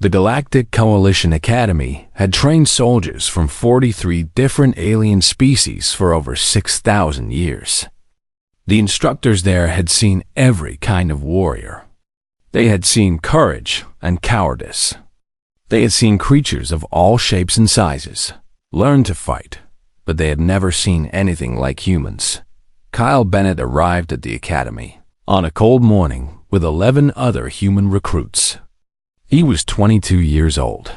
The Galactic Coalition Academy had trained soldiers from 43 different alien species for over 6,000 years. The instructors there had seen every kind of warrior. They had seen courage and cowardice. They had seen creatures of all shapes and sizes, learn to fight, but they had never seen anything like humans. Kyle Bennett arrived at the academy on a cold morning with 11 other human recruits. He was 22 years old.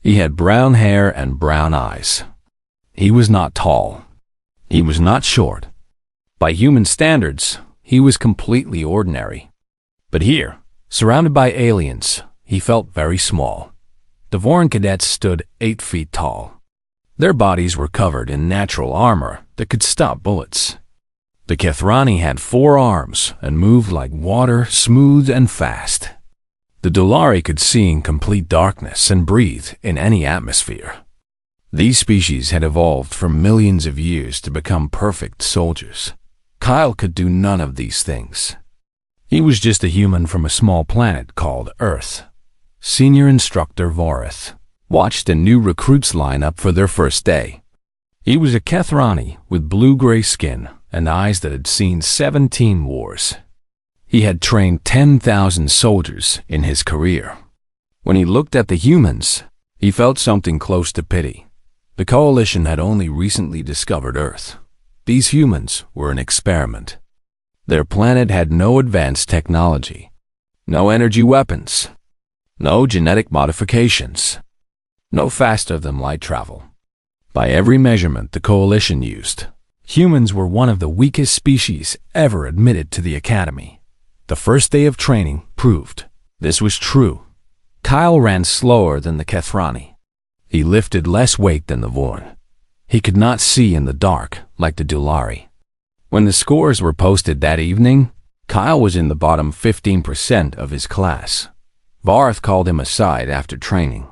He had brown hair and brown eyes. He was not tall. He was not short. By human standards, he was completely ordinary. But here, surrounded by aliens, he felt very small. The Voran cadets stood 8 feet tall. Their bodies were covered in natural armor that could stop bullets. The Kethrani had 4 arms and moved like water, smooth and fast. The Dolari could see in complete darkness and breathe in any atmosphere. These species had evolved for millions of years to become perfect soldiers. Kyle could do none of these things. He was just a human from a small planet called Earth. Senior Instructor Vorith watched the new recruits line up for their first day. He was a Kethrani with blue-gray skin and eyes that had seen 17 wars. He had trained 10,000 soldiers in his career. When he looked at the humans, he felt something close to pity. The Coalition had only recently discovered Earth. These humans were an experiment. Their planet had no advanced technology, no energy weapons, no genetic modifications, no faster-than-light travel. By every measurement the Coalition used, humans were one of the weakest species ever admitted to the Academy. The first day of training proved this was true. Kyle ran slower than the Kethrani. He lifted less weight than the Voran. He could not see in the dark like the Dolari. When the scores were posted that evening, Kyle was in the bottom 15% of his class. Varth called him aside after training.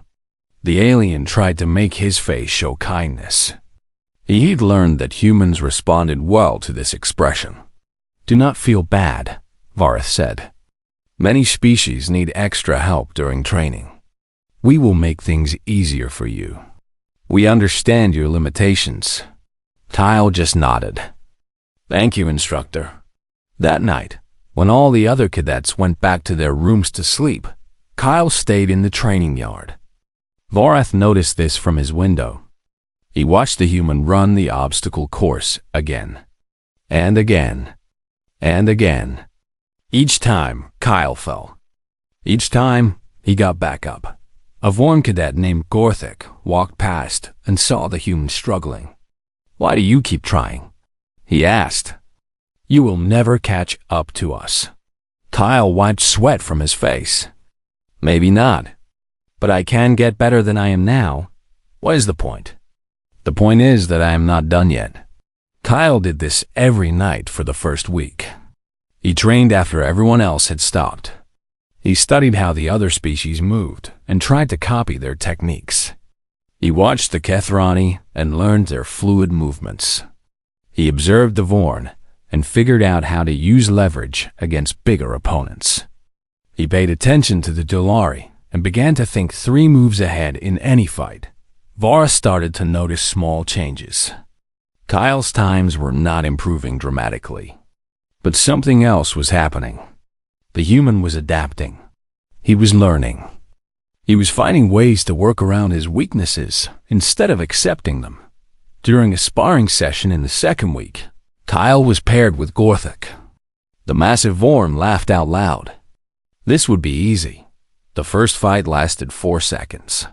The alien tried to make his face show kindness. He'd learned that humans responded well to this expression. "Do not feel bad," Varth said. "Many species need extra help during training. We will make things easier for you. We understand your limitations." Kyle just nodded. "Thank you, Instructor." That night, when all the other cadets went back to their rooms to sleep, Kyle stayed in the training yard. Vorath noticed this from his window. He watched the human run the obstacle course again, and again, and again. Each time, Kyle fell. Each time, he got back up. A Voran cadet named Gorthik walked past and saw the human struggling. "Why do you keep trying?" he asked. "You will never catch up to us." Kyle wiped sweat from his face. "Maybe not, but I can get better than I am now. What is the point?" "The point is that I am not done yet." Kyle did this every night for the first week. He trained after everyone else had stopped. He studied how the other species moved and tried to copy their techniques. He watched the Kethrani and learned their fluid movements. He observed the Voran and figured out how to use leverage against bigger opponents. He paid attention to the Dolari and began to think 3 moves ahead in any fight. Vara started to notice small changes. Kyle's times were not improving dramatically. But something else was happening. The human was adapting. He was learning. He was finding ways to work around his weaknesses instead of accepting them. During a sparring session in the second week, Kyle was paired with Gorthik. The massive Voran laughed out loud. This would be easy. The first fight lasted 4 seconds.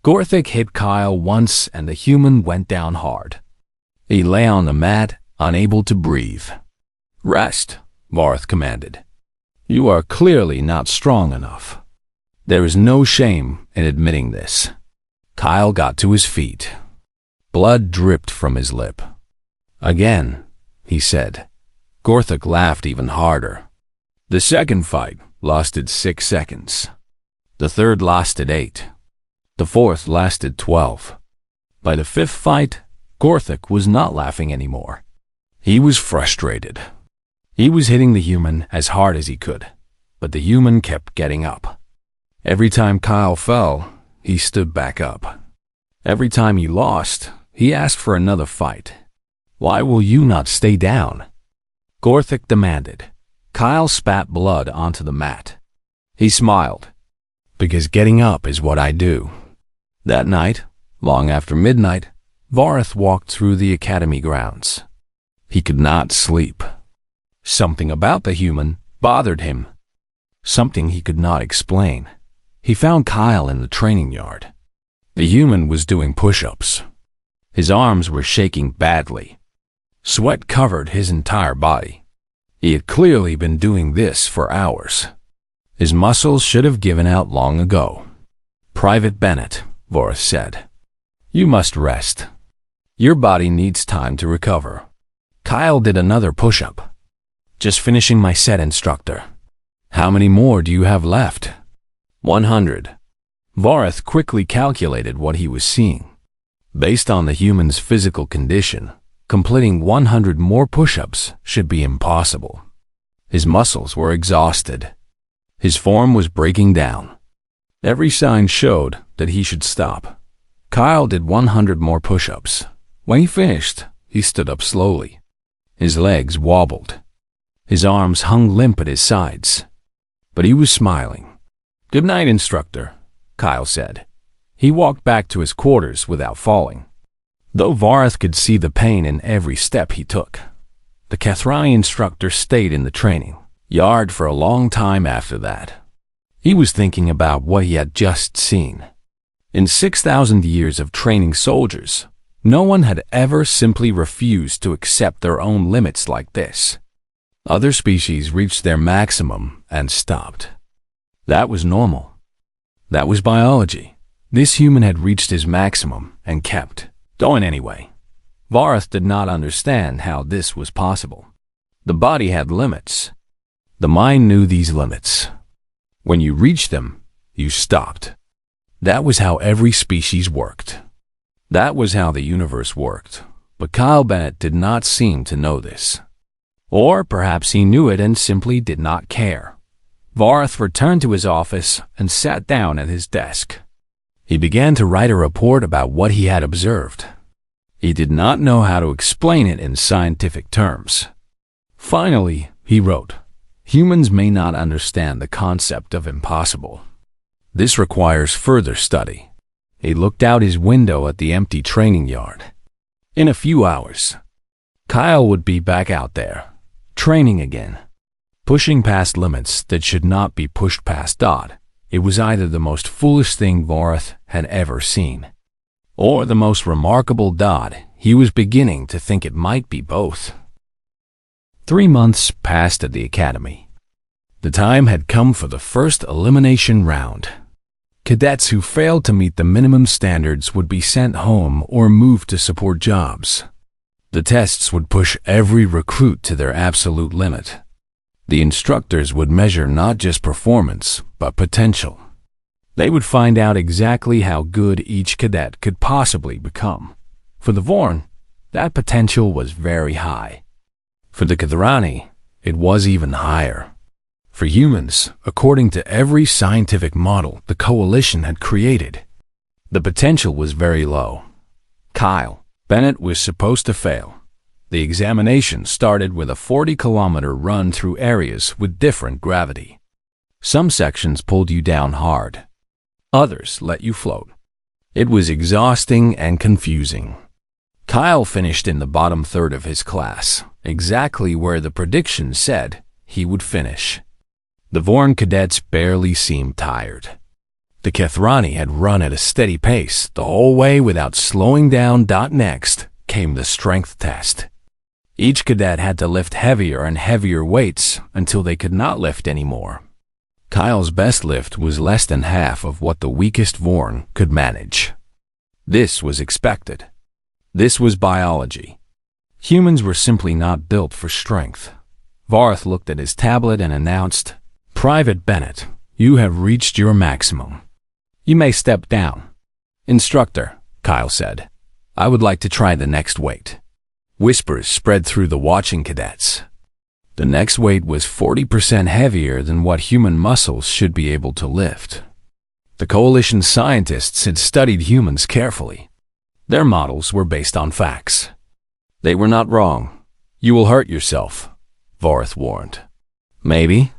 Gorthik hit Kyle once and the human went down hard. He lay on the mat, unable to breathe. "Rest," Varth commanded. "You are clearly not strong enough." There is no shame in admitting this. Kyle got to his feet. Blood dripped from his lip. "Again," he said. Gorthik laughed even harder. The second fight lasted 6 seconds. The third lasted 8. The fourth lasted 12. By the fifth fight, Gorthik was not laughing anymore. He was frustrated. He was hitting the human as hard as he could, but the human kept getting up. Every time Kyle fell, he stood back up. Every time he lost, he asked for another fight. "Why will you not stay down?" Gorthic demanded. Kyle spat blood onto the mat. He smiled. "Because getting up is what I do." That night, long after midnight, Vareth walked through the academy grounds. He could not sleep. Something about the human bothered him. Something he could not explain. He found Kyle in the training yard. The human was doing push-ups. His arms were shaking badly. Sweat covered his entire body. He had clearly been doing this for hours. His muscles should have given out long ago. "Private Bennett," Vareth said, "you must rest. Your body needs time to recover." Kyle did another push-up. "Just finishing my set, Instructor." "How many more do you have left?" 100. Vareth quickly calculated what he was seeing. Based on the human's physical condition, completing 100 more push-ups should be impossible. His muscles were exhausted. His form was breaking down. Every sign showed that he should stop. Kyle did 100 more push-ups. When he finished, he stood up slowly. His legs wobbled. His arms hung limp at his sides. But he was smiling. "Good night, Instructor," Kyle said. He walked back to his quarters without falling. Though Vareth could see the pain in every step he took, the Kathrani instructor stayed in the training yard for a long time after that. He was thinking about what he had just seen. In 6,000 years of training soldiers, no one had ever simply refused to accept their own limits like this. Other species reached their maximum and stopped. That was normal. That was biology. This human had reached his maximum and kept going anyway. Vareth did not understand how this was possible. The body had limits. The mind knew these limits. When you reached them, you stopped. That was how every species worked. That was how the universe worked. But Kyle Bennett did not seem to know this. Or perhaps he knew it and simply did not care. Vareth returned to his office and sat down at his desk. He began to write a report about what he had observed. He did not know how to explain it in scientific terms. Finally, he wrote, "Humans may not understand the concept of impossible. This requires further study." He looked out his window at the empty training yard. In a few hours, Kyle would be back out there, training again, pushing past limits that should not be pushed past. It was either the most foolish thing Vareth had ever seen, or the most remarkable. He was beginning to think it might be both. 3 months passed at the academy. The time had come for the first elimination round. Cadets who failed to meet the minimum standards would be sent home or moved to support jobs. The tests would push every recruit to their absolute limit. The instructors would measure not just performance, but potential. They would find out exactly how good each cadet could possibly become. For the Vorn, that potential was very high. For the Kathrani, it was even higher. For humans, according to every scientific model the Coalition had created, the potential was very low. Kyle Bennett was supposed to fail. The examination started with a 40-kilometer run through areas with different gravity. Some sections pulled you down hard. Others let you float. It was exhausting and confusing. Kyle finished in the bottom third of his class, exactly where the predictions said he would finish. The Vorn cadets barely seemed tired. The Kathrani had run at a steady pace the whole way without slowing down. Next came the strength test. Each cadet had to lift heavier and heavier weights until they could not lift anymore. Kyle's best lift was less than half of what the weakest Vorn could manage. This was expected. This was biology. Humans were simply not built for strength. Vareth looked at his tablet and announced, "Private Bennett, you have reached your maximum. You may step down." "Instructor," Kyle said, "I would like to try the next weight." Whispers spread through the watching cadets. The next weight was 40% heavier than what human muscles should be able to lift. The coalition scientists had studied humans carefully. Their models were based on facts. They were not wrong. "You will hurt yourself," Vorth warned. "Maybe."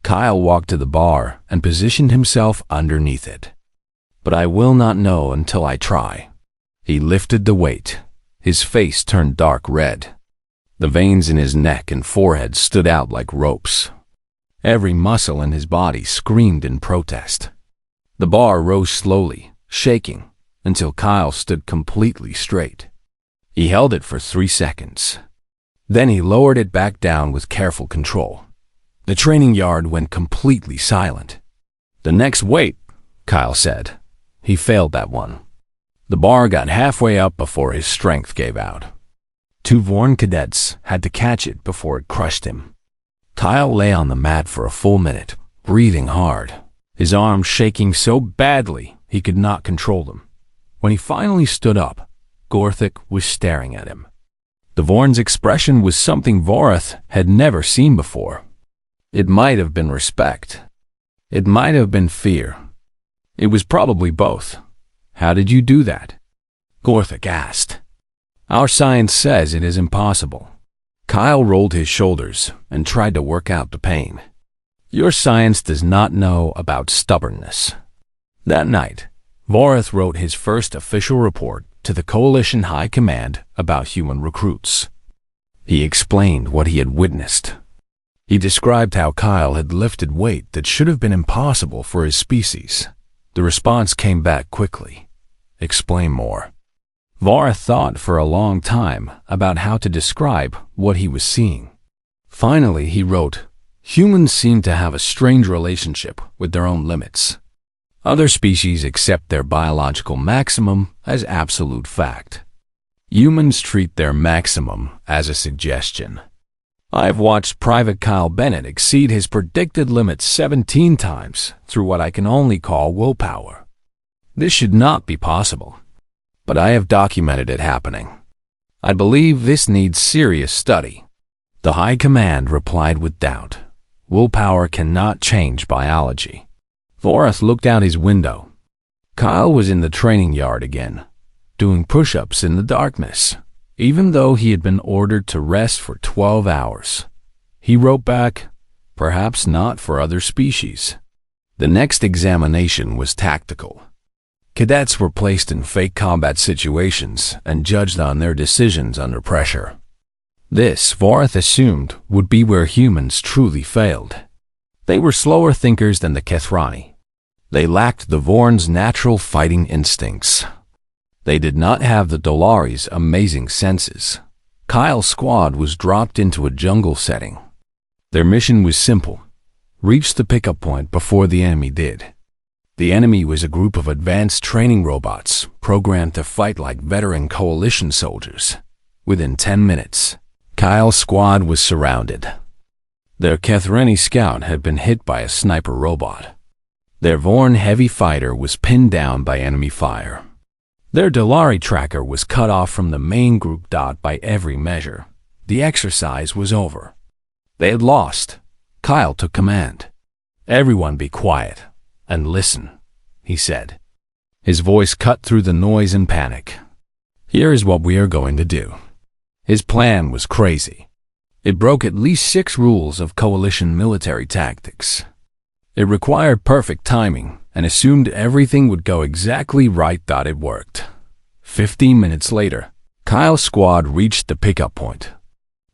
Kyle walked to the bar and positioned himself underneath it. "But I will not know until I try." He lifted the weight. His face turned dark red. The veins in his neck and forehead stood out like ropes. Every muscle in his body screamed in protest. The bar rose slowly, shaking, until Kyle stood completely straight. He held it for 3 seconds. Then he lowered it back down with careful control. The training yard went completely silent. "The next weight," Kyle said. He failed that one. The bar got halfway up before his strength gave out. 2 Vorn cadets had to catch it before it crushed him. Kyle lay on the mat for a full minute, breathing hard, his arms shaking so badly he could not control them. When he finally stood up, Gorthik was staring at him. The Vorn's expression was something Vorth had never seen before. It might have been respect. It might have been fear. It was probably both. "How did you do that?" Gorthik asked. "Our science says it is impossible." Kyle rolled his shoulders and tried to work out the pain. "Your science does not know about stubbornness." That night, Vorth wrote his first official report to the Coalition High Command about human recruits. He explained what he had witnessed. He described how Kyle had lifted weight that should have been impossible for his species. The response came back quickly. "Explain more." Vorth thought for a long time about how to describe what he was seeing. Finally, he wrote, "Humans seem to have a strange relationship with their own limits. Other species accept their biological maximum as absolute fact. Humans treat their maximum as a suggestion. I've watched Private Kyle Bennett exceed his predicted limit 17 times through what I can only call willpower. This should not be possible, but I have documented it happening. I believe this needs serious study." The High Command replied with doubt. Willpower cannot change biology. Vorth looked out his window. Kyle was in the training yard again, doing push-ups in the darkness, even though he had been ordered to rest for 12 hours. He wrote back, "Perhaps not for other species." The next examination was tactical. Cadets were placed in fake combat situations and judged on their decisions under pressure. This, Vorth assumed, would be where humans truly failed. They were slower thinkers than the Kethrani. They lacked the Vorn's natural fighting instincts. They did not have the Dolari's amazing senses. Kyle's squad was dropped into a jungle setting. Their mission was simple: reach the pickup point before the enemy did. The enemy was a group of advanced training robots programmed to fight like veteran coalition soldiers. Within 10 minutes, Kyle's squad was surrounded. Their Kethrani scout had been hit by a sniper robot. Their Vorn heavy fighter was pinned down by enemy fire. Their Dolari tracker was cut off from the main group by every measure. The exercise was over. They had lost. Kyle took command. "Everyone be quiet and listen," he said. His voice cut through the noise and panic. "Here is what we are going to do." His plan was crazy. It broke at least 6 rules of coalition military tactics. It required perfect timing and assumed everything would go exactly right. It worked. 15 minutes later, Kyle's squad reached the pickup point.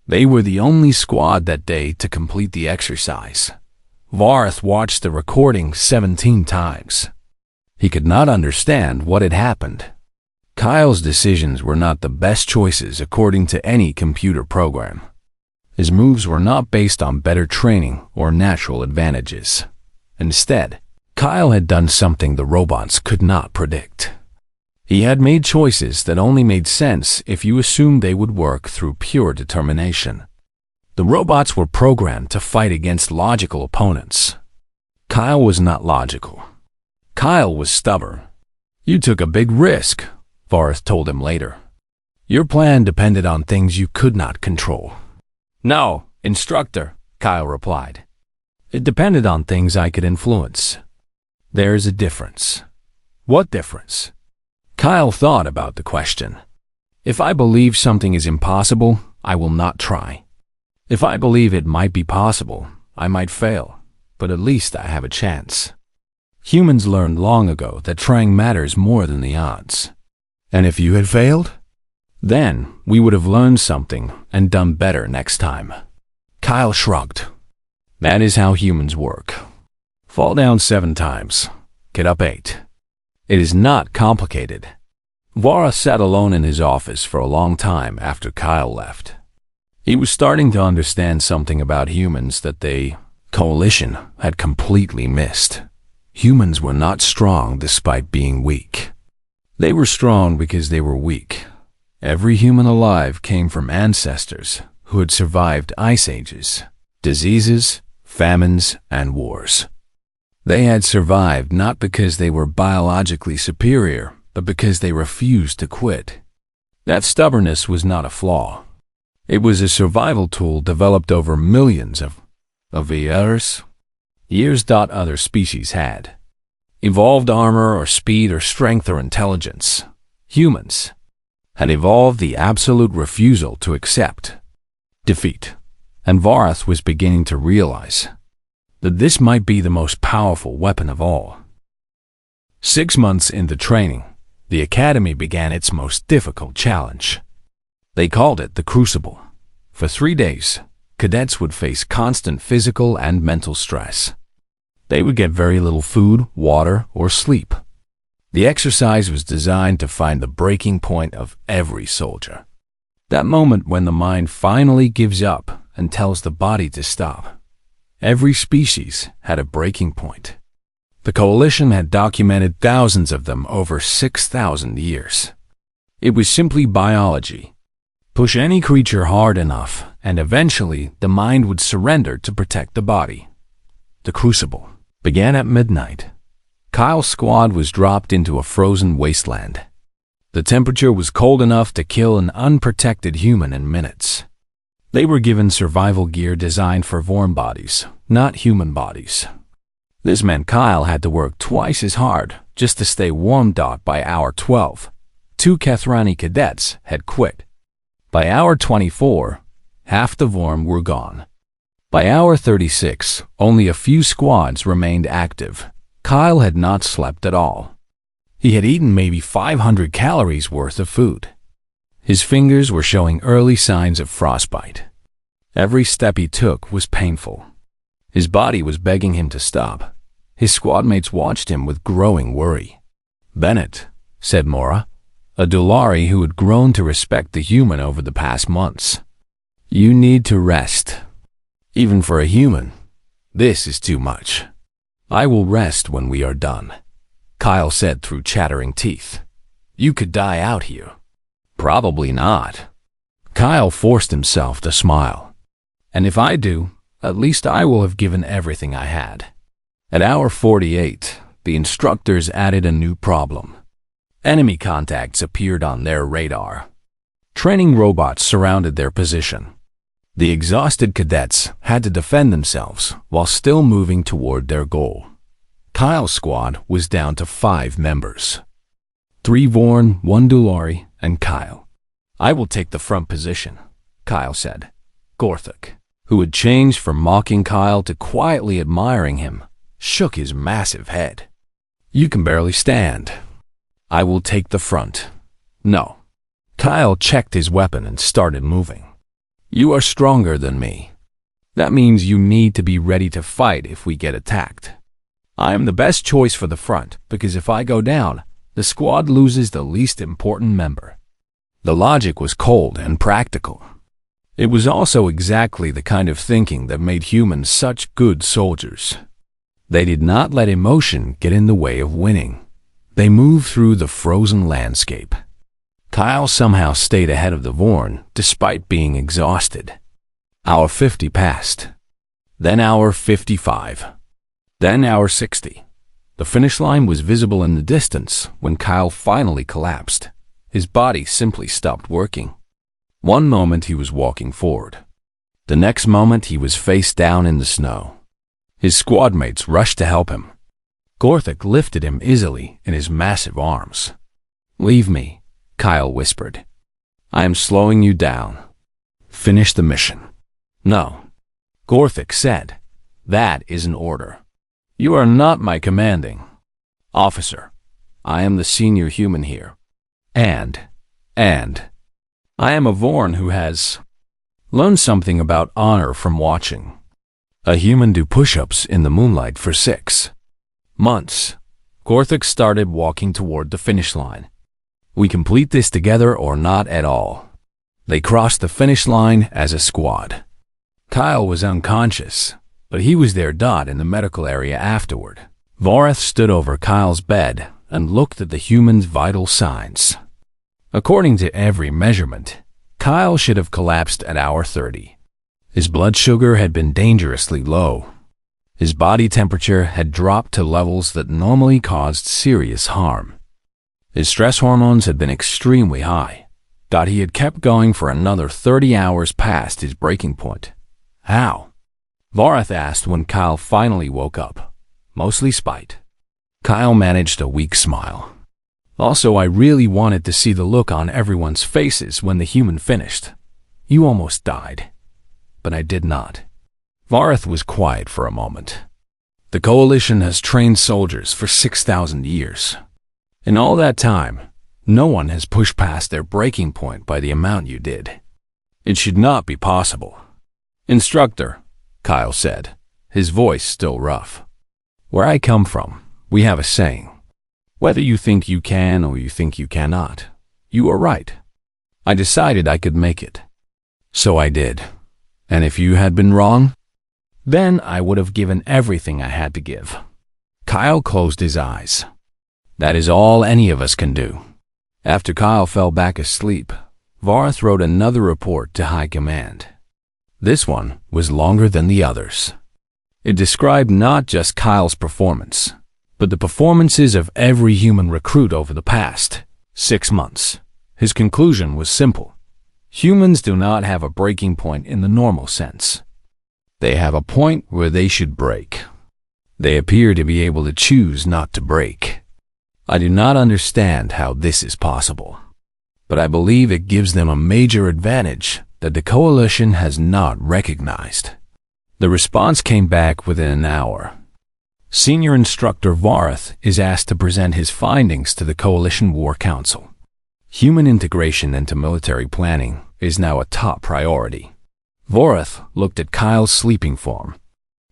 They were the only squad that day to complete the exercise. Vorth watched the recording 17 times. He could not understand what had happened. Kyle's decisions were not the best choices according to any computer program. His moves were not based on better training or natural advantages. Instead, Kyle had done something the robots could not predict. He had made choices that only made sense if you assumed they would work through pure determination. The robots were programmed to fight against logical opponents. Kyle was not logical. Kyle was stubborn. "You took a big risk," Vorth told him later. "Your plan depended on things you could not control." "No, Instructor," Kyle replied. "It depended on things I could influence." There's a difference. What difference? Kyle thought about the question. If I believe something is impossible, I will not try. If I believe it might be possible, I might fail, but at least I have a chance. Humans learned long ago that trying matters more than the odds. And if you had failed? Then we would have learned something and done better next time. Kyle shrugged. That is how humans work. Fall down 7 times. Get up 8. It is not complicated. Vara sat alone in his office for a long time after Kyle left. He was starting to understand something about humans that the coalition had completely missed. Humans were not strong despite being weak. They were strong because they were weak. Every human alive came from ancestors who had survived ice ages, diseases, famines, and wars. They had survived not because they were biologically superior, but because they refused to quit. That stubbornness was not a flaw. It was a survival tool developed over millions of years. Other species had. Evolved armor or speed or strength or intelligence. Humans had evolved the absolute refusal to accept defeat. And Varath was beginning to realize that this might be the most powerful weapon of all. 6 months into training, the Academy began its most difficult challenge. They called it the Crucible. For 3 days, cadets would face constant physical and mental stress. They would get very little food, water, or sleep. The exercise was designed to find the breaking point of every soldier. That moment when the mind finally gives up and tells the body to stop. Every species had a breaking point. The Coalition had documented thousands of them over 6,000 years. It was simply biology. Push any creature hard enough, and eventually the mind would surrender to protect the body. The Crucible began at midnight. Kyle's squad was dropped into a frozen wasteland. The temperature was cold enough to kill an unprotected human in minutes. They were given survival gear designed for warm bodies, not human bodies. This meant Kyle had to work twice as hard just to stay warm. By hour 12, 2 Kethrani cadets had quit. By hour 24, half the Vorm were gone. By hour 36, only a few squads remained active. Kyle had not slept at all. He had eaten maybe 500 calories worth of food. His fingers were showing early signs of frostbite. Every step he took was painful. His body was begging him to stop. His squadmates watched him with growing worry. "Bennett," said Mora, a Dulari who had grown to respect the human over the past months. "You need to rest. Even for a human, this is too much." "I will rest when we are done," Kyle said through chattering teeth. "You could die out here." "Probably not." Kyle forced himself to smile. "And if I do, at least I will have given everything I had." At hour 48, the instructors added a new problem. Enemy contacts appeared on their radar. Training robots surrounded their position. The exhausted cadets had to defend themselves while still moving toward their goal. Kyle's squad was down to 5 members. 3 Vorn, 1 Dulari, and Kyle. "I will take the front position," Kyle said. Gorthuk, who had changed from mocking Kyle to quietly admiring him, shook his massive head. "You can barely stand." "I will take the front." "No." Kyle checked his weapon and started moving. "You are stronger than me. That means you need to be ready to fight if we get attacked. I am the best choice for the front because if I go down, the squad loses the least important member." The logic was cold and practical. It was also exactly the kind of thinking that made humans such good soldiers. They did not let emotion get in the way of winning. They moved through the frozen landscape. Kyle somehow stayed ahead of the Vorn despite being exhausted. Hour 50 passed. Then hour 55. Then hour 60. The finish line was visible in the distance when Kyle finally collapsed. His body simply stopped working. One moment he was walking forward. The next moment he was face down in the snow. His squadmates rushed to help him. Gorthik lifted him easily in his massive arms. "Leave me," Kyle whispered. "I am slowing you down. Finish the mission." "No," Gorthik said. "That is an order. You are not my commanding officer. I am the senior human here. And I am a Vorn who has learned something about honor from watching a human do push-ups in the moonlight for 6 months." Gorthik started walking toward the finish line. "We complete this together or not at all." They crossed the finish line as a squad. Kyle was unconscious, but he was there in the medical area afterward. Vorath stood over Kyle's bed and looked at the human's vital signs. According to every measurement, Kyle should have collapsed at hour 30. His blood sugar had been dangerously low. His body temperature had dropped to levels that normally caused serious harm. His stress hormones had been extremely high. He had kept going for another 30 hours past his breaking point. "How?" Vorath asked when Kyle finally woke up. "Mostly spite." Kyle managed a weak smile. "Also, I really wanted to see the look on everyone's faces when the human finished. You almost died, but I did not." Vorath was quiet for a moment. "The Coalition has trained soldiers for 6,000 years. In all that time, no one has pushed past their breaking point by the amount you did. It should not be possible." "Instructor," Kyle said, his voice still rough. "Where I come from, we have a saying. Whether you think you can or you think you cannot, you are right. I decided I could make it. So I did. And if you had been wrong, then I would have given everything I had to give." Kyle closed his eyes. "That is all any of us can do." After Kyle fell back asleep, Vorath wrote another report to High Command. This one was longer than the others. It described not just Kyle's performance, but the performances of every human recruit over the past 6 months. His conclusion was simple. Humans do not have a breaking point in the normal sense. They have a point where they should break. They appear to be able to choose not to break. I do not understand how this is possible, but I believe it gives them a major advantage that the Coalition has not recognized. The response came back within an hour. Senior Instructor Vorath is asked to present his findings to the Coalition War Council. Human integration into military planning is now a top priority. Vorath looked at Kyle's sleeping form.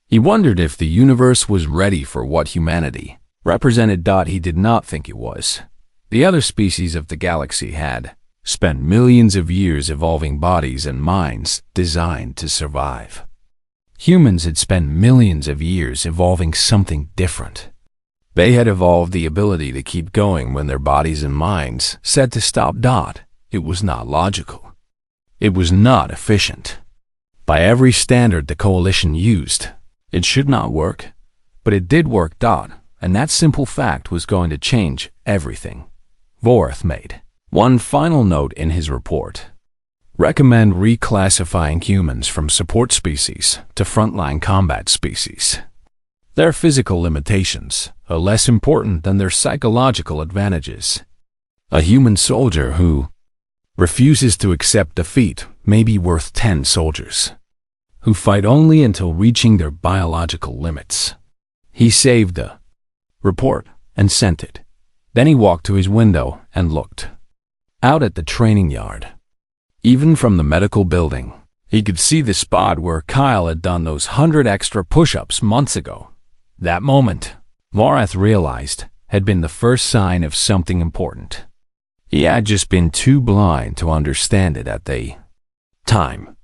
He wondered if the universe was ready for what humanity represented. He did not think it was. The other species of the galaxy had spent millions of years evolving bodies and minds designed to survive. Humans had spent millions of years evolving something different. They had evolved the ability to keep going when their bodies and minds said to stop. It was not logical. It was not efficient. By every standard the Coalition used, it should not work, but it did work. And that simple fact was going to change everything. Vorath made one final note in his report. Recommend reclassifying humans from support species to frontline combat species. Their physical limitations are less important than their psychological advantages. A human soldier who refuses to accept defeat may be worth 10 soldiers who fight only until reaching their biological limits. He saved the report and sent it. Then he walked to his window and looked out at the training yard. Even from the medical building, he could see the spot where Kyle had done those 100 extra push-ups months ago. That moment, Vorath realized, had been the first sign of something important. He had just been too blind to understand it at the time.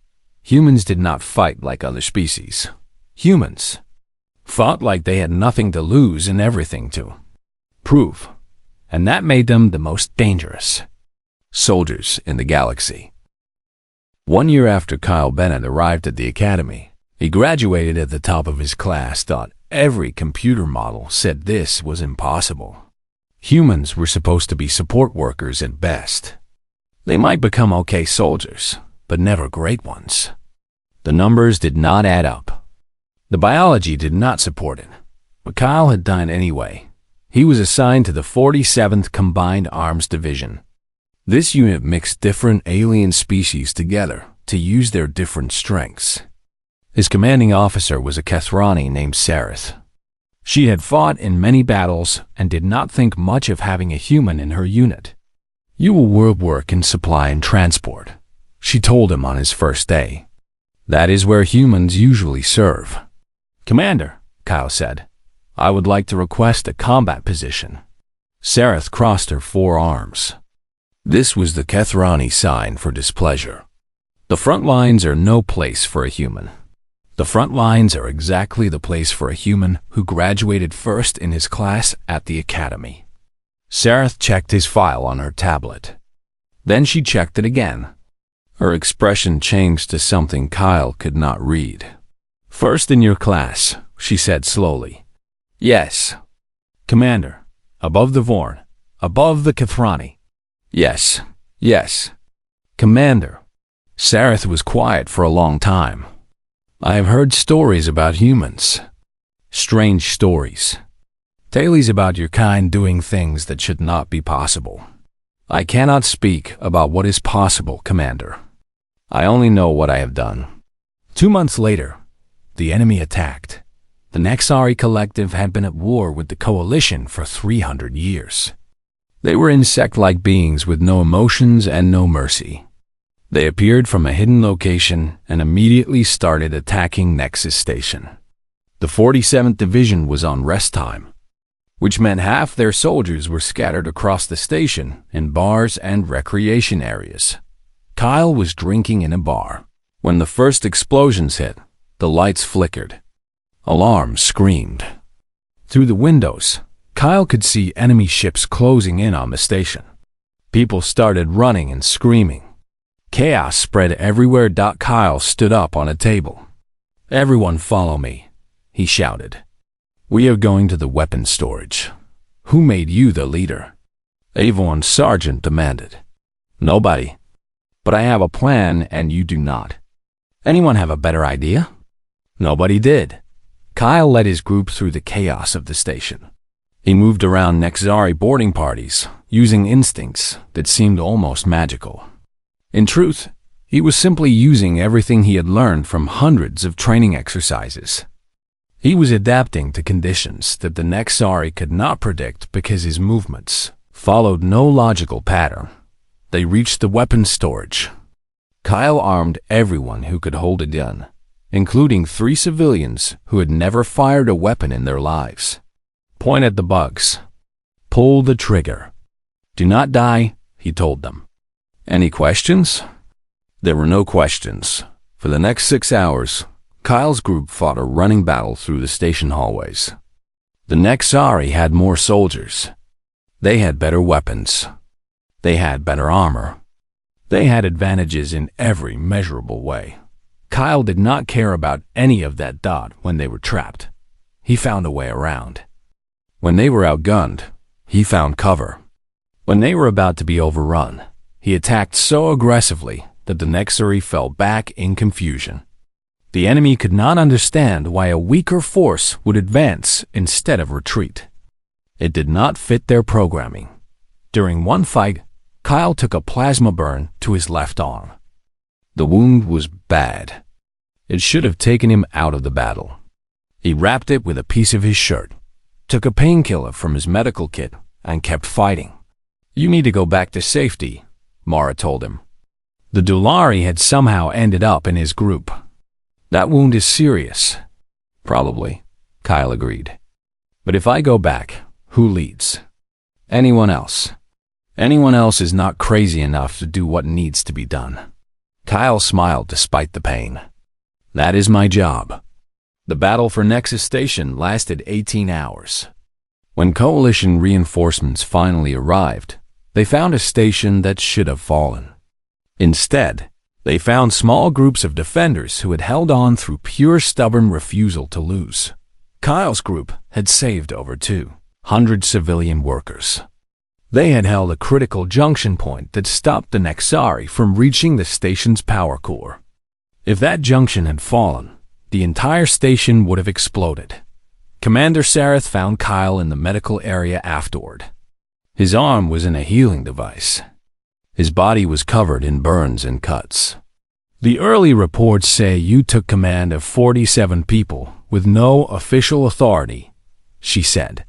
Humans did not fight like other species. Humans fought like they had nothing to lose and everything to prove, and that made them the most dangerous soldiers in the galaxy. 1 year after Kyle Bennett arrived at the academy, he graduated at the top of his class. Every computer model said this was impossible. Humans were supposed to be support workers at best. They might become okay soldiers, but never great ones. The numbers did not add up. The biology did not support it. But Kyle had died anyway. He was assigned to the 47th Combined Arms Division. This unit mixed different alien species together to use their different strengths. His commanding officer was a Kethrani named Sareth. She had fought in many battles and did not think much of having a human in her unit. "You will work in supply and transport," she told him on his first day. "That is where humans usually serve." "Commander," Kyle said, "I would like to request a combat position." Sareth crossed her forearms. This was the Kethrani sign for displeasure. The front lines are no place for a human. The front lines are exactly the place for a human who graduated first in his class at the academy. Sareth checked his file on her tablet. Then she checked it again. Her expression changed to something Kyle could not read. "First in your class," she said slowly. "Yes." "Commander, above the Vorn, above the Kethrani." "Yes, yes." "Commander." Sareth was quiet for a long time. "I have heard stories about humans. Strange stories. Tales about your kind doing things that should not be possible. I cannot speak about what is possible, Commander. I only know what I have done." 2 months later, the enemy attacked. The Nexari Collective had been at war with the Coalition for 300 years. They were insect-like beings with no emotions and no mercy. They appeared from a hidden location and immediately started attacking Nexus Station. The 47th Division was on rest time, which meant half their soldiers were scattered across the station in bars and recreation areas. Kyle was drinking in a bar. When the first explosions hit, the lights flickered. Alarms screamed. Through the windows, Kyle could see enemy ships closing in on the station. People started running and screaming. Chaos spread everywhere. Kyle stood up on a table. "Everyone follow me," he shouted. "We are going to the weapons storage." "Who made you the leader?" Avon Sergeant demanded. "Nobody. But I have a plan and you do not." "Anyone have a better idea?" Nobody did. Kyle led his group through the chaos of the station. He moved around Nexari boarding parties, using instincts that seemed almost magical. In truth, he was simply using everything he had learned from hundreds of training exercises. He was adapting to conditions that the Nexari could not predict because his movements followed no logical pattern. They reached the weapons storage. Kyle armed everyone who could hold a gun, including 3 civilians who had never fired a weapon in their lives. "Point at the bugs. Pull the trigger. Do not die," he told them. "Any questions?" There were no questions. For the next 6 hours, Kyle's group fought a running battle through the station hallways. The Nexari had more soldiers. They had better weapons. They had better armor. They had advantages in every measurable way. Kyle did not care about any of that when they were trapped. He found a way around. When they were outgunned, he found cover. When they were about to be overrun, he attacked so aggressively that the Nexari fell back in confusion. The enemy could not understand why a weaker force would advance instead of retreat. It did not fit their programming. During one fight, Kyle took a plasma burn to his left arm. The wound was bad. It should have taken him out of the battle. He wrapped it with a piece of his shirt, took a painkiller from his medical kit, and kept fighting. "You need to go back to safety," Mara told him. The Dulari had somehow ended up in his group. "That wound is serious." "Probably," Kyle agreed. "But if I go back, who leads?" "Anyone else. Anyone else is not crazy enough to do what needs to be done." Kyle smiled despite the pain. "That is my job." The battle for Nexus Station lasted 18 hours. When Coalition reinforcements finally arrived, they found a station that should have fallen. Instead, they found small groups of defenders who had held on through pure stubborn refusal to lose. Kyle's group had saved over 200 civilian workers. They had held a critical junction point that stopped the Nexari from reaching the station's power core. If that junction had fallen, the entire station would have exploded. Commander Sareth found Kyle in the medical area afterward. His arm was in a healing device. His body was covered in burns and cuts. The early reports say you took command of 47 people with no official authority, she said.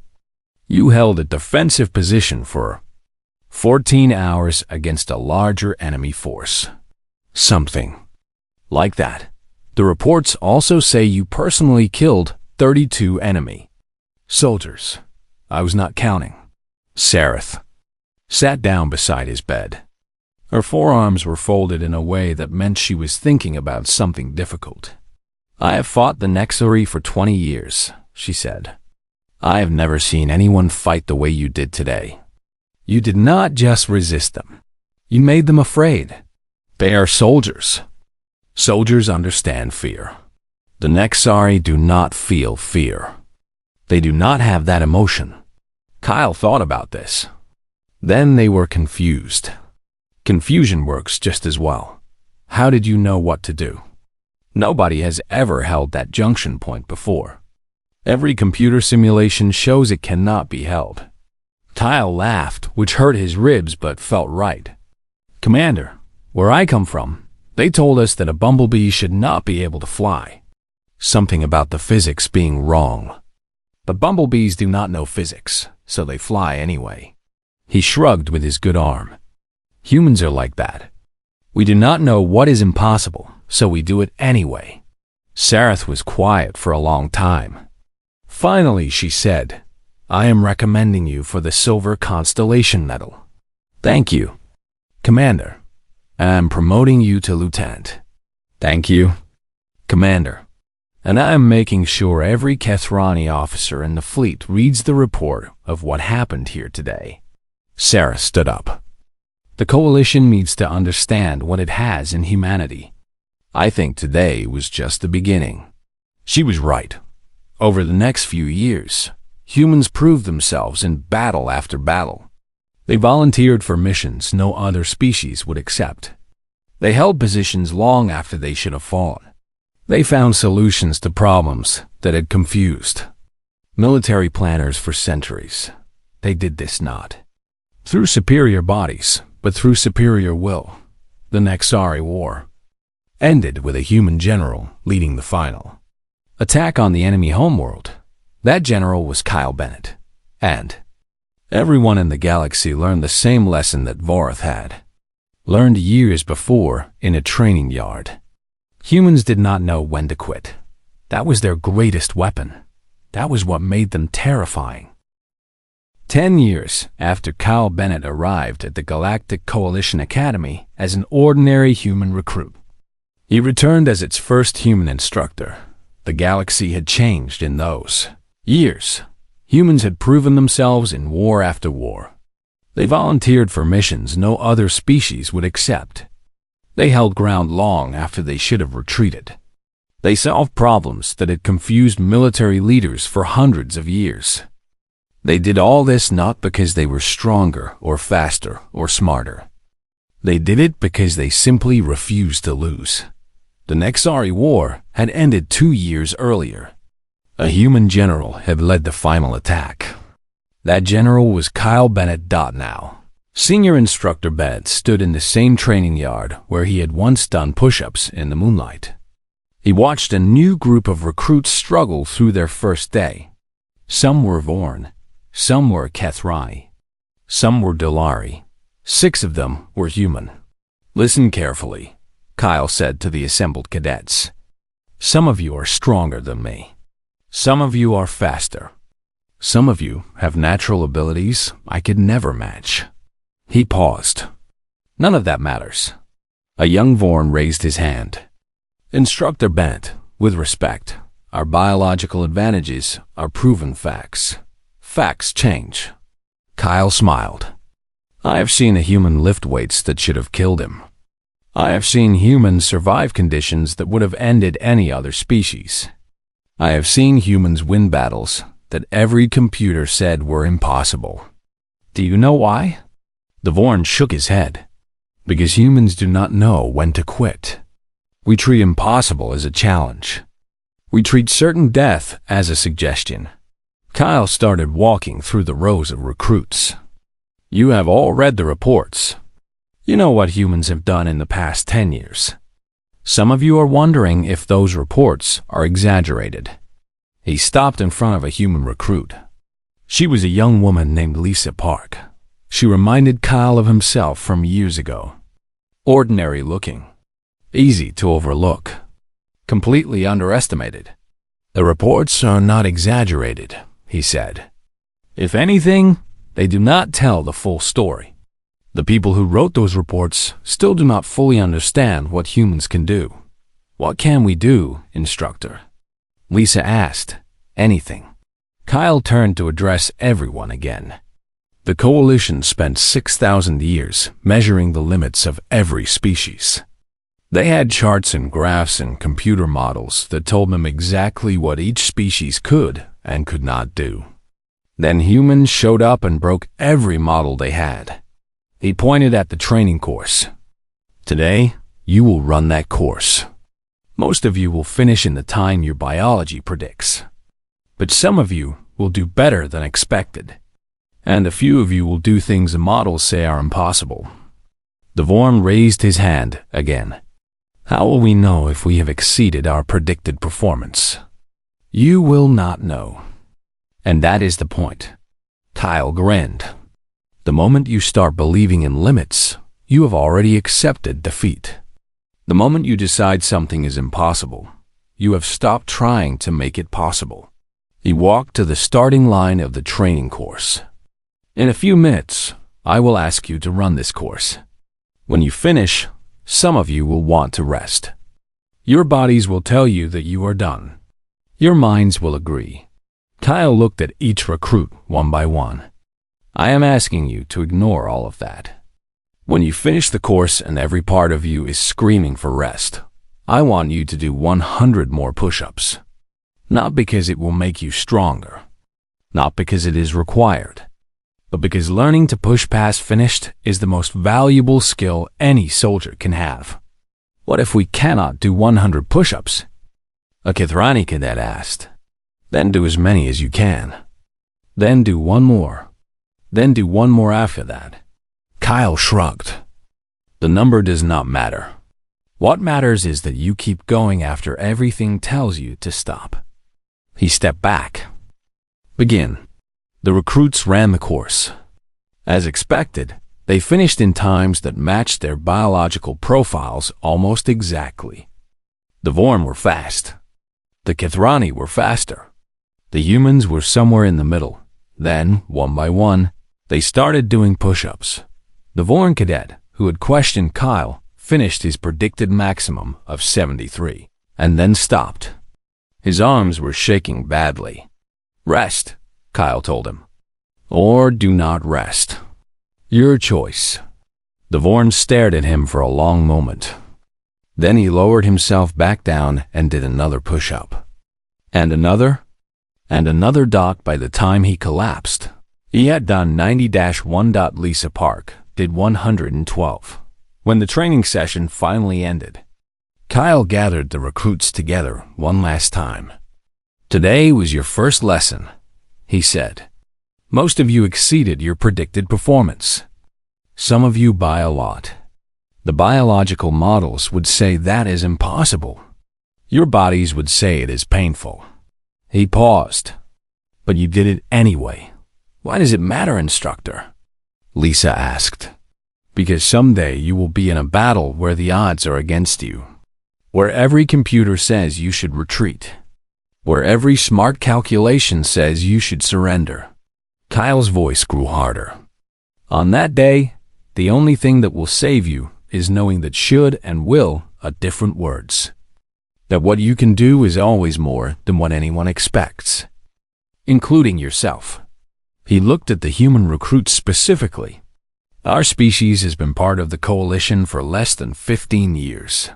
You held a defensive position for 14 hours against a larger enemy force. Something like that. The reports also say you personally killed 32 enemy soldiers. I was not counting. Sareth sat down beside his bed. Her forearms were folded in a way that meant she was thinking about something difficult. I have fought the Nexari for 20 years, she said. I have never seen anyone fight the way you did today. You did not just resist them. You made them afraid. They are soldiers. Soldiers understand fear. The Nexari do not feel fear. They do not have that emotion. Kyle thought about this. Then they were confused. Confusion works just as well. How did you know what to do? Nobody has ever held that junction point before. Every computer simulation shows it cannot be held. Kyle laughed, which hurt his ribs but felt right. Commander, where I come from, they told us that a bumblebee should not be able to fly. Something about the physics being wrong. But bumblebees do not know physics, so they fly anyway. He shrugged with his good arm. Humans are like that. We do not know what is impossible, so we do it anyway. Sareth was quiet for a long time. Finally, she said, I am recommending you for the Silver Constellation Medal. Thank you. Commander, I am promoting you to Lieutenant. Thank you. Commander, and I am making sure every Kethrani officer in the fleet reads the report of what happened here today. Sarah stood up. The Coalition needs to understand what it has in humanity. I think today was just the beginning. She was right. Over the next few years, humans proved themselves in battle after battle. They volunteered for missions no other species would accept. They held positions long after they should have fallen. They found solutions to problems that had confused military planners for centuries. They did this not through superior bodies, but through superior will. The Nexari War ended with a human general leading the final attack on the enemy homeworld. That general was Kyle Bennett. And everyone in the galaxy learned the same lesson that Vorath had learned years before in a training yard. Humans did not know when to quit. That was their greatest weapon. That was what made them terrifying. 10 years after Kyle Bennett arrived at the Galactic Coalition Academy as an ordinary human recruit, he returned as its first human instructor. The galaxy had changed in those years. Humans had proven themselves in war after war. They volunteered for missions no other species would accept. They held ground long after they should have retreated. They solved problems that had confused military leaders for hundreds of years. They did all this not because they were stronger or faster or smarter. They did it because they simply refused to lose. The Nexari War had ended 2 years earlier. A human general had led the final attack. That general was Kyle Bennett. Now, Senior Instructor Bennett stood in the same training yard where he had once done push-ups in the moonlight. He watched a new group of recruits struggle through their first day. Some were Vorn. Some were Kethrani. Some were Dolari. 6 of them were human. Listen carefully, Kyle said to the assembled cadets. Some of you are stronger than me. Some of you are faster. Some of you have natural abilities I could never match. He paused. None of that matters. A young Vorn raised his hand. Instructor Bennett, with respect, our biological advantages are proven facts. Facts change. Kyle smiled. I have seen a human lift weights that should have killed him. I have seen humans survive conditions that would have ended any other species. I have seen humans win battles that every computer said were impossible. Do you know why? The Vorn shook his head. Because humans do not know when to quit. We treat impossible as a challenge. We treat certain death as a suggestion. Kyle started walking through the rows of recruits. You have all read the reports. You know what humans have done in the past 10 years. Some of you are wondering if those reports are exaggerated. He stopped in front of a human recruit. She was a young woman named Lisa Park. She reminded Kyle of himself from years ago. Ordinary looking, easy to overlook, completely underestimated. The reports are not exaggerated, he said. If anything, they do not tell the full story. The people who wrote those reports still do not fully understand what humans can do. What can we do, Instructor? Lisa asked. Anything. Kyle turned to address everyone again. The Coalition spent 6,000 years measuring the limits of every species. They had charts and graphs and computer models that told them exactly what each species could and could not do. Then humans showed up and broke every model they had. He pointed at the training course. Today, you will run that course. Most of you will finish in the time your biology predicts. But some of you will do better than expected. And a few of you will do things the models say are impossible. The Vorm raised his hand again. How will we know if we have exceeded our predicted performance? You will not know. And that is the point. Kyle grinned. The moment you start believing in limits, you have already accepted defeat. The moment you decide something is impossible, you have stopped trying to make it possible. He walked to the starting line of the training course. In a few minutes, I will ask you to run this course. When you finish, some of you will want to rest. Your bodies will tell you that you are done. Your minds will agree. Kyle looked at each recruit one by one. I am asking you to ignore all of that. When you finish the course and every part of you is screaming for rest, I want you to do 100 more push-ups. Not because it will make you stronger, not because it is required, but because learning to push past finished is the most valuable skill any soldier can have. What if we cannot do 100 push-ups? A Kithrani cadet asked. Then do as many as you can. Then do one more. Then do one more after that. Kyle shrugged. The number does not matter. What matters is that you keep going after everything tells you to stop. He stepped back. Begin. The recruits ran the course. As expected, they finished in times that matched their biological profiles almost exactly. The Vorm were fast. The Kithrani were faster. The humans were somewhere in the middle. Then, one by one, they started doing push-ups. The Vorn cadet, who had questioned Kyle, finished his predicted maximum of 73, and then stopped. His arms were shaking badly. Rest, Kyle told him. Or do not rest. Your choice. The Vorn stared at him for a long moment. Then he lowered himself back down and did another push-up. And another dot by the time he collapsed. He had done 90-1. Lisa Park did 112. When the training session finally ended, Kyle gathered the recruits together one last time. Today was your first lesson, he said. Most of you exceeded your predicted performance. Some of you by a lot. The biological models would say that is impossible. Your bodies would say it is painful. He paused. But you did it anyway. Why does it matter, Instructor? Lisa asked. Because someday you will be in a battle where the odds are against you. Where every computer says you should retreat. Where every smart calculation says you should surrender. Kyle's voice grew harder. On that day, the only thing that will save you is knowing that should and will are different words. That what you can do is always more than what anyone expects, including yourself. He looked at the human recruits specifically. Our species has been part of the Coalition for less than 15 years.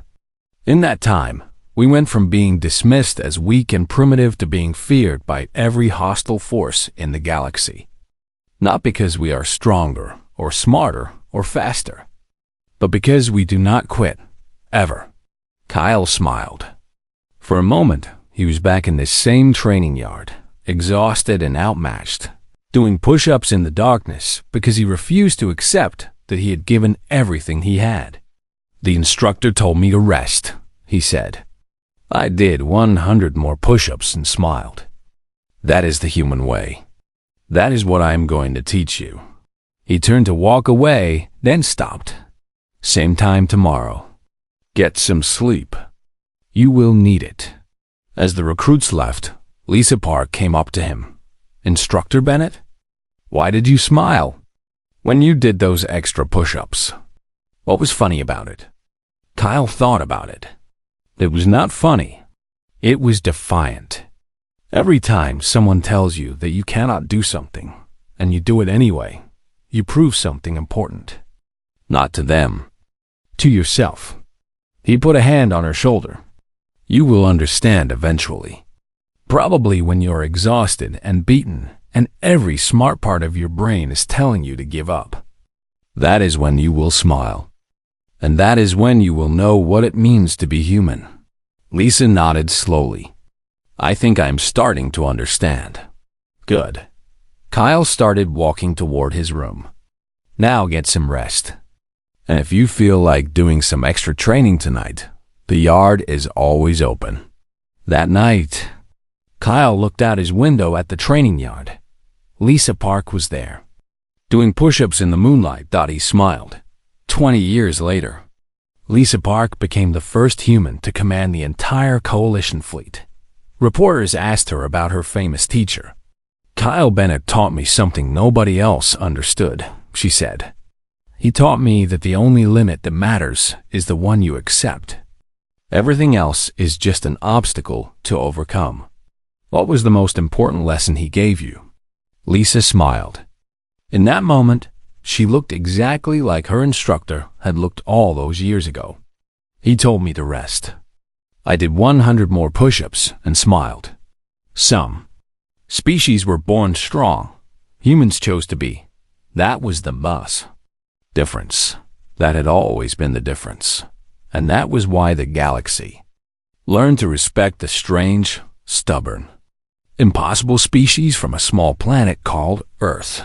In that time, we went from being dismissed as weak and primitive to being feared by every hostile force in the galaxy. Not because we are stronger or smarter or faster, but because we do not quit, ever. Kyle smiled. For a moment, he was back in this same training yard, exhausted and outmatched, doing push-ups in the darkness because he refused to accept that he had given everything he had. The instructor told me to rest, he said. I did 100 more push-ups and smiled. That is the human way. That is what I am going to teach you. He turned to walk away, then stopped. Same time tomorrow. Get some sleep. You will need it. As the recruits left, Lisa Park came up to him. Instructor Bennett? Why did you smile when you did those extra push-ups? What was funny about it? Kyle thought about it. It was not funny. It was defiant. Every time someone tells you that you cannot do something, and you do it anyway, you prove something important. Not to them. To yourself. He put a hand on her shoulder. You will understand eventually. Probably when you're exhausted and beaten, and every smart part of your brain is telling you to give up. That is when you will smile. And that is when you will know what it means to be human. Lisa nodded slowly. I think I'm starting to understand. Good. Kyle started walking toward his room. Now get some rest. And if you feel like doing some extra training tonight, the yard is always open. That night, Kyle looked out his window at the training yard. Lisa Park was there. Doing push-ups in the moonlight, he smiled. 20 years later, Lisa Park became the first human to command the entire coalition fleet. Reporters asked her about her famous teacher. Kyle Bennett taught me something nobody else understood, she said. He taught me that the only limit that matters is the one you accept. Everything else is just an obstacle to overcome. What was the most important lesson he gave you? Lisa smiled. In that moment, she looked exactly like her instructor had looked all those years ago. He told me to rest. I did 100 more push-ups and smiled. Some species were born strong. Humans chose to be. That was the bus. Difference. That had always been the difference. And that was why the galaxy learned to respect the strange, stubborn, impossible species from a small planet called Earth.